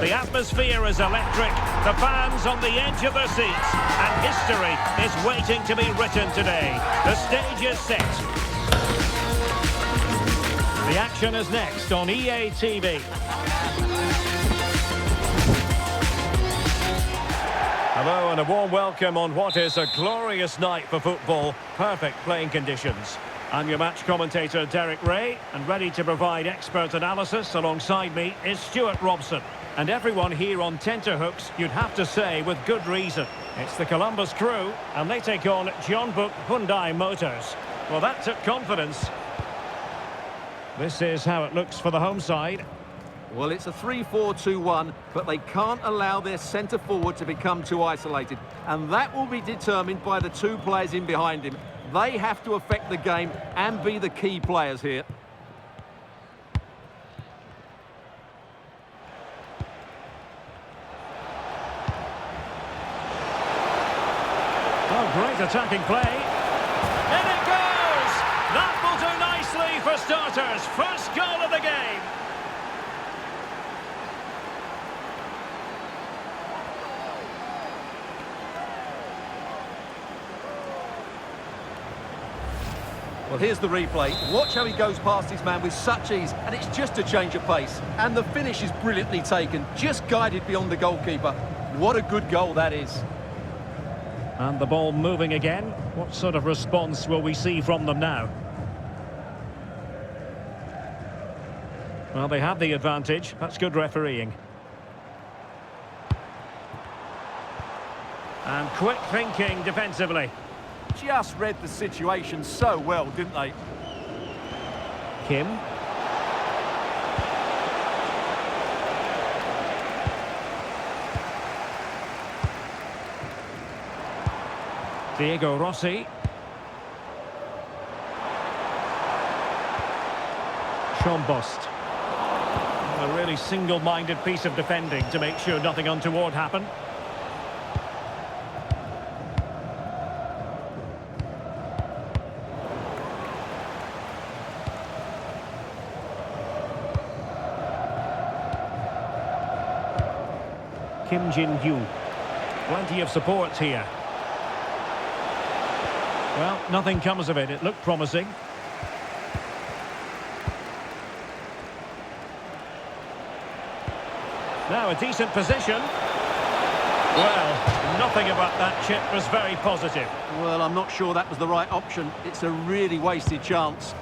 The atmosphere is electric, the fans on the edge of their seats, and history is waiting to be written today. The stage is set. The action is next on EA TV. Hello and a warm welcome on what is a glorious night for football. Perfect playing conditions. I'm your match commentator Derek Ray, and ready to provide expert analysis alongside me is Stuart Robson. And everyone here on tenterhooks, you'd have to say with good reason. It's the Columbus crew, and they take on Jeonbuk Hyundai Motors. Well, that took confidence. This is how it looks for the home side. Well, it's a 3-4-2-1, but they can't allow their centre-forward to become too isolated. And that will be determined by the two players in behind him. They have to affect the game and be the key players here. Oh, great attacking play. In it goes! That will do nicely for starters. First goal of the game. Well, here's the replay. Watch how he goes past his man with such ease, and it's just a change of pace. And the finish is brilliantly taken, just guided beyond the goalkeeper. What a good goal that is. And the ball moving again. What sort of response will we see from them now? Well, they have the advantage. That's good refereeing. And quick thinking defensively. Just read the situation so well, didn't they? Kim. Diego Rossi. Jeonbuk. A really single-minded piece of defending to make sure nothing untoward happened. Kim Jin-Hyu. Plenty of support here. Well, nothing comes of it. It looked promising. Now a decent position. Well, nothing about that chip was very positive. Well, I'm not sure that was the right option. It's a really wasted chance.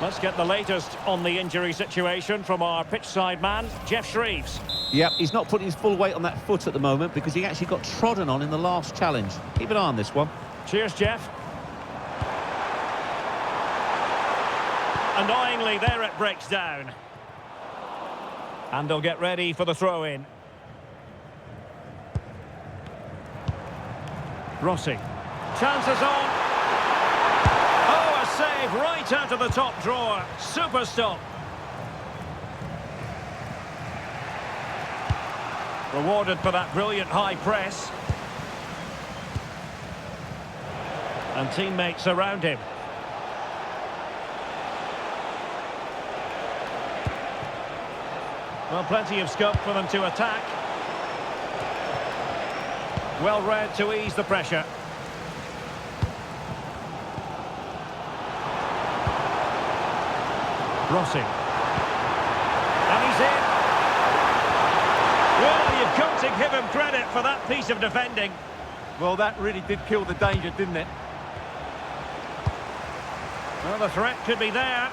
Let's get the latest on the injury situation from our pitchside man, Jeff Shreves. Yep, he's not putting his full weight on that foot at the moment because he actually got trodden on in the last challenge. Keep an eye on this one. Cheers, Jeff. Annoyingly, there it breaks down. And they'll get ready for the throw-in. Rossi. Chances on. Oh, a save right out of the top drawer. Super stop. Rewarded for that brilliant high press. And teammates around him. Well, plenty of scope for them to attack. Well read to ease the pressure. Rossi. And he's in. Well, you've got to give him credit for that piece of defending. Well, that really did kill the danger, didn't it? Well, the threat could be there.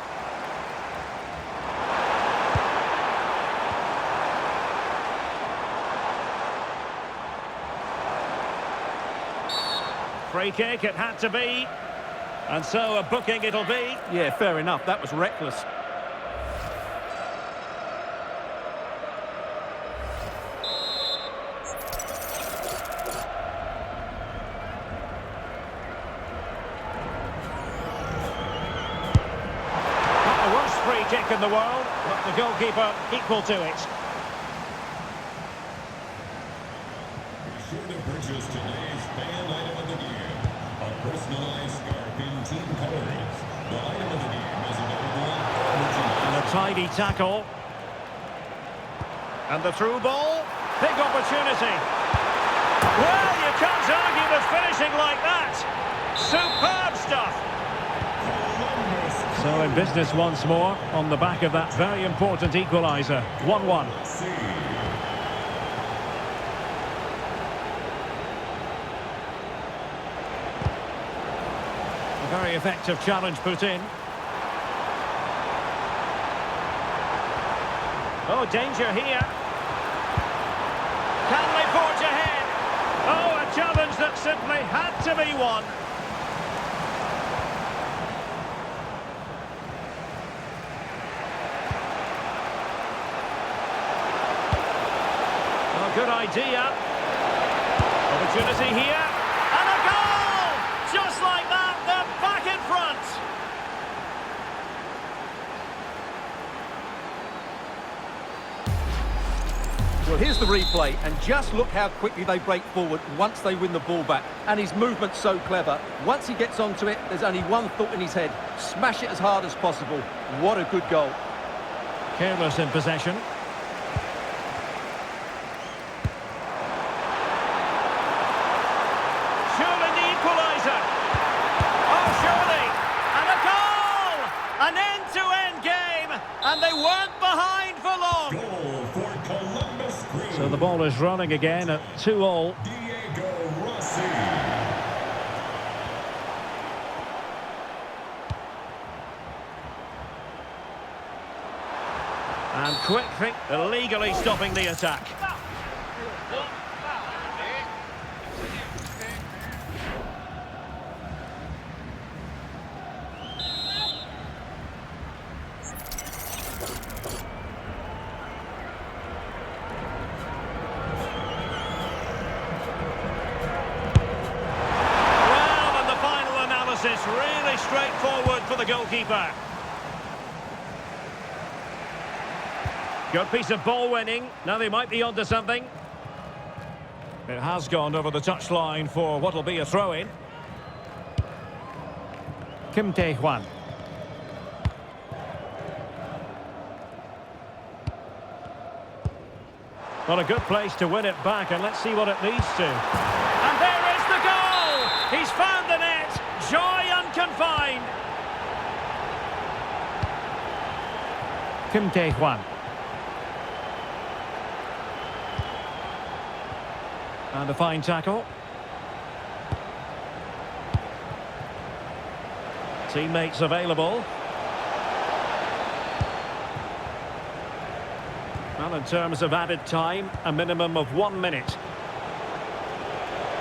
Free kick, it had to be. And so a booking it'll be. Yeah, fair enough. That was reckless. Not the worst free kick in the world, but the goalkeeper equal to it. Sure to purchase today's fan item of the year. A personalized scarf in team colors. The item of the game is available on And a tidy tackle. And the through ball. Big opportunity. Well, you can't argue with finishing like that. Superb stuff. So in business once more on the back of that very important equaliser. 1-1. A very effective challenge put in. Oh, danger here. Can they forge ahead? Oh, a challenge that simply had to be won. Oh, good idea. Opportunity here. And a goal! Just like that, they're back in front. Well, here's the replay, and just look how quickly they break forward once they win the ball back. And his movement's so clever. Once he gets onto it, there's only one thought in his head. Smash it as hard as possible. What a good goal. Careless in possession. Surely the equaliser. Oh, surely. And a goal! An end-to-end game, and they weren't behind for long. Goal for Columbus Crew. So the ball is running again at 2-2. Diego Rossi. And quick think, illegally stopping the attack. Well, and the final analysis, really straightforward for the goalkeeper. Good piece of ball winning. Now they might be onto something. It has gone over the touchline for what will be a throw-in. Kim Tae-hwan. Well, a good place to win it back, and let's see what it leads to. And there is the goal! He's found the net. Joy unconfined. Kim Tae-hwan. And a fine tackle. Teammates available. Well, in terms of added time, a minimum of 1 minute.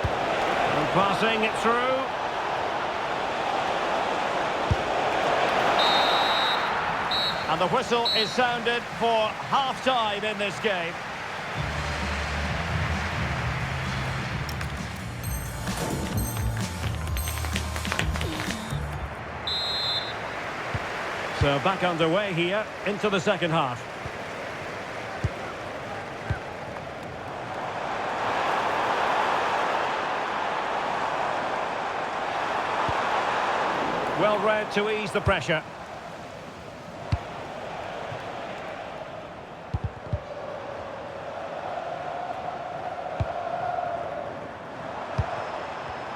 And passing it through. And the whistle is sounded for half-time in this game. So back underway here into the second half. Well read to ease the pressure.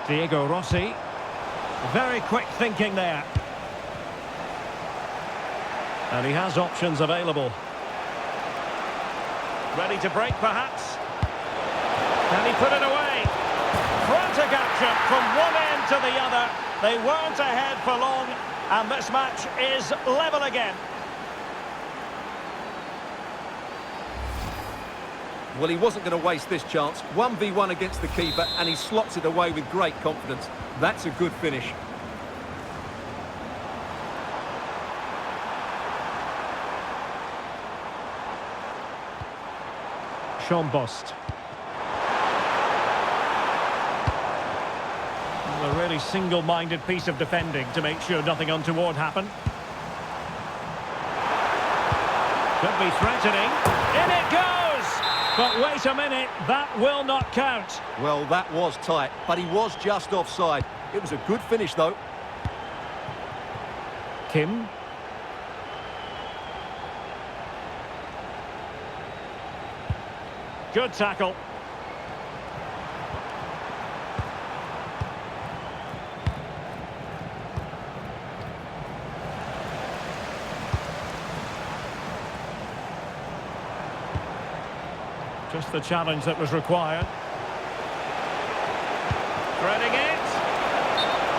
Diego Rossi. Very quick thinking there. And he has options available. Ready to break, perhaps? Can he put it away? Frantic action from one end to the other. They weren't ahead for long, and this match is level again. Well, he wasn't going to waste this chance. 1v1 against the keeper, and he slots it away with great confidence. That's a good finish. Jeonbuk. A really single-minded piece of defending to make sure nothing untoward happened. Could be threatening. In it goes! But wait a minute, that will not count. Well, that was tight, but he was just offside. It was a good finish, though. Good tackle. Just the challenge that was required. Threading it.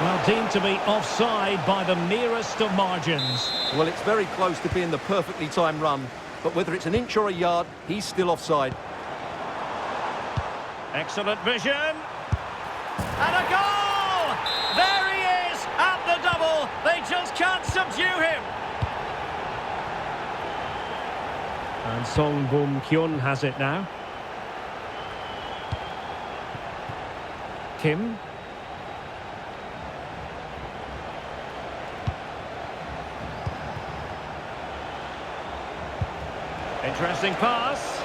Well, deemed to be offside by the merest of margins. Well, it's very close to being the perfectly timed run, but whether it's an inch or a yard, he's still offside. Excellent vision. And a goal! There he is at the double. They just can't subdue him. And Song Bum Kyun has it now. Kim. Interesting pass.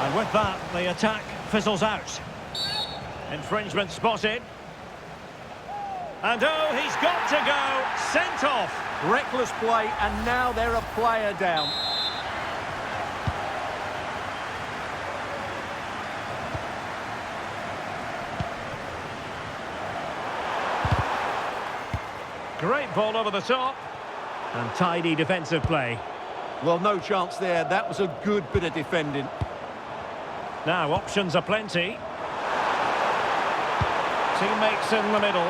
And with that, the attack fizzles out. Infringement spotted. And oh, he's got to go. Sent off. Reckless play, and now they're a player down. Great ball over the top. And tidy defensive play. Well, no chance there. That was a good bit of defending. Now, options are plenty. Teammates in the middle.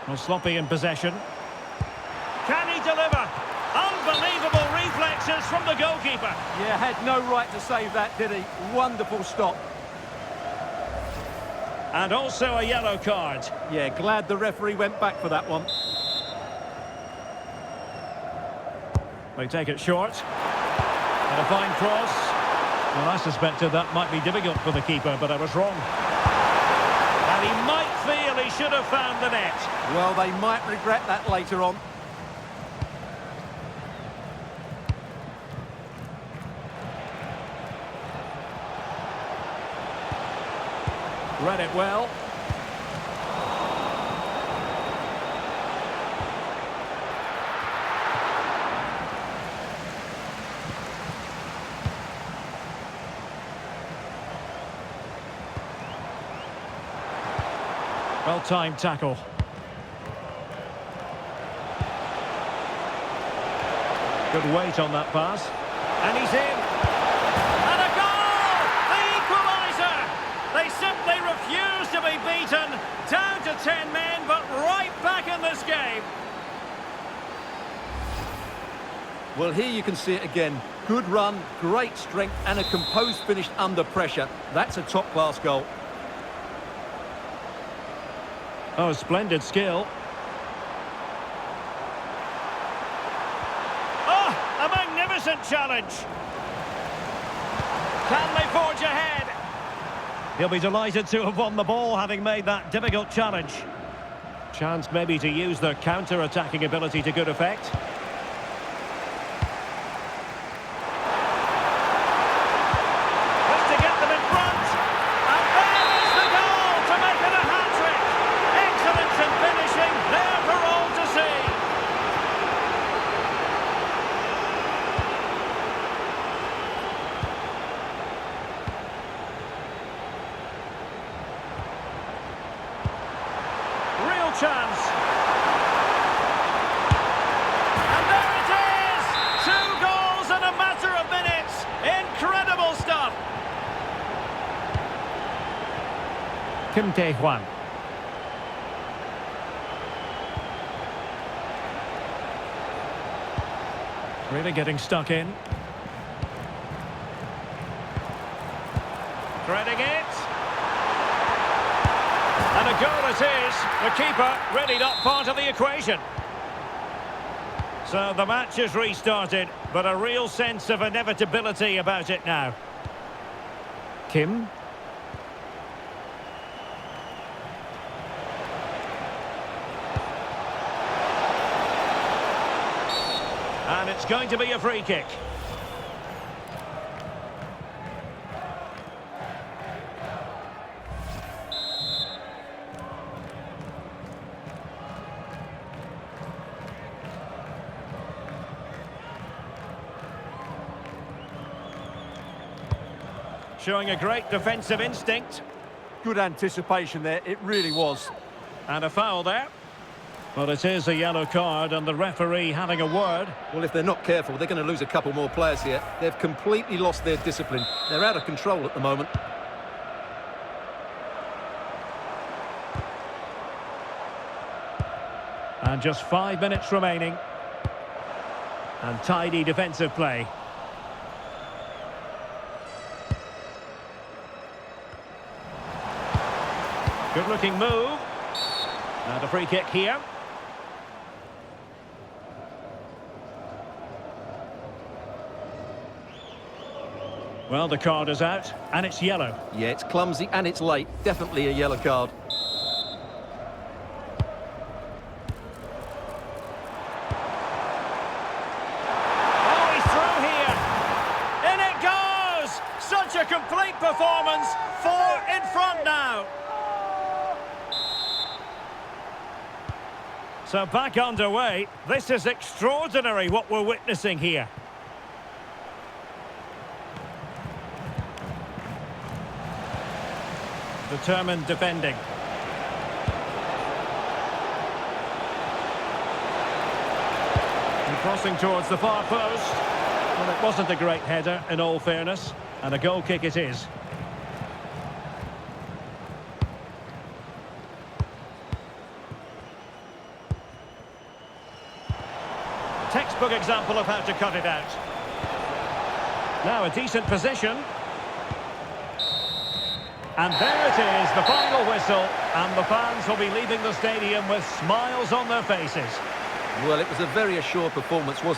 Well, sloppy in possession. Can he deliver? Unbelievable reflexes from the goalkeeper. Yeah, had no right to save that, did he? Wonderful stop. And also a yellow card. Yeah, glad the referee went back for that one. They take it short. And a fine cross. Well, I suspected that might be difficult for the keeper, but I was wrong. And he might feel he should have found the net. Well, they might regret that later on. Read it well. Well-timed tackle. Good weight on that pass. And he's in. And a goal! The equaliser! They simply refuse to be beaten. Down to 10 men, but right back in this game. Well, here you can see it again. Good run, great strength, and a composed finish under pressure. That's a top-class goal. Oh, splendid skill. Oh, a magnificent challenge. Can they forge ahead? He'll be delighted to have won the ball, having made that difficult challenge. Chance maybe to use their counter-attacking ability to good effect. Just to get them in front. And there is the goal to make it a hat-trick. Excellence in finishing, there for all to see. Real chance. And there it is! 2 goals in a matter of minutes. Incredible stuff. Kim Tae-hwan. Really getting stuck in. Threading it. And a goal it is. The keeper really not part of the equation. So the match is restarted, but a real sense of inevitability about it now. Kim. And it's going to be a free kick. showing a great defensive instinct. Good anticipation there, it really was. And a foul there. Well, it is a yellow card, and the referee having a word. Well, if they're not careful, they're going to lose a couple more players here. They've completely lost their discipline. They're out of control at the moment. And just 5 minutes remaining. And tidy defensive play. Good looking move. And a free kick here. Well, the card is out, and it's yellow. Yeah, it's clumsy and it's late. Definitely a yellow card. Oh, he's through here. In it goes! Such a complete performance. 4 in front now. So back underway. This is extraordinary what we're witnessing here. Determined defending. And crossing towards the far post. Well, it wasn't a great header, in all fairness. And a goal kick it is. Textbook example of how to cut it out. Now a decent position. And there it is, the final whistle, and the fans will be leaving the stadium with smiles on their faces. Well, it was a very assured performance, wasn't it?